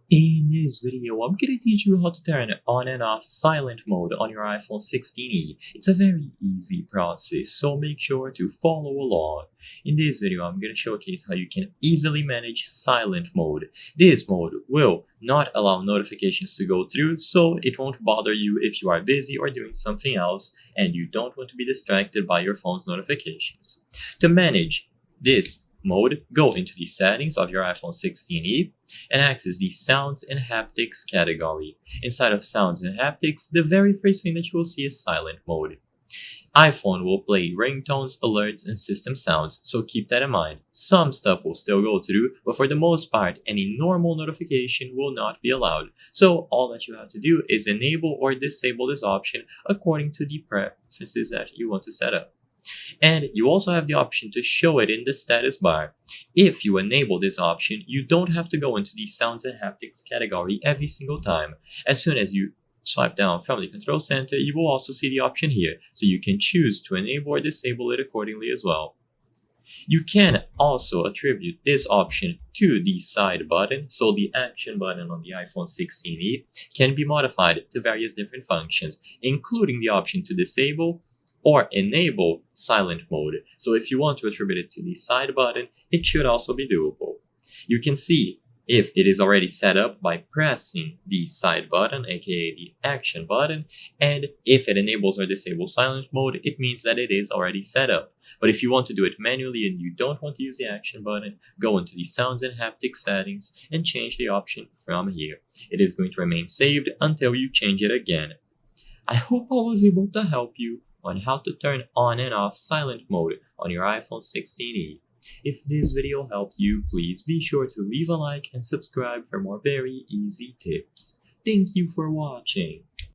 In this video, I'm going to teach you how to turn on and off silent mode on your iPhone 16e. It's a very easy process, so make sure to follow along. In this video, I'm going to showcase how you can easily manage silent mode. This mode will not allow notifications to go through, so it won't bother you if you are busy or doing something else and you don't want to be distracted by your phone's notifications. To manage this mode, go into the settings of your iPhone 16e and access the Sounds and Haptics category. Inside of Sounds and Haptics, the very first thing that you will see is silent mode. iPhone will play ringtones, alerts, and system sounds, so keep that in mind. Some stuff will still go through, but for the most part, any normal notification will not be allowed. So all that you have to do is enable or disable this option according to the preferences that you want to set up. And you also have the option to show it in the status bar. If you enable this option, you don't have to go into the Sounds and Haptics category every single time. As soon as you swipe down from the control center, you will also see the option here, so you can choose to enable or disable it accordingly as well. You can also attribute this option to the side button, so the action button on the iPhone 16e can be modified to various different functions, including the option to disable or enable silent mode. So if you want to attribute it to the side button, it should also be doable. You can see if it is already set up by pressing the side button, aka the action button, and if it enables or disables silent mode, it means that it is already set up. But if you want to do it manually and you don't want to use the action button, go into the Sounds and Haptics settings and change the option from here. It is going to remain saved until you change it again. I hope I was able to help you on how to turn on and off silent mode on your iPhone 16e. If this video helped you, please be sure to leave a like and subscribe for more very easy tips. Thank you for watching.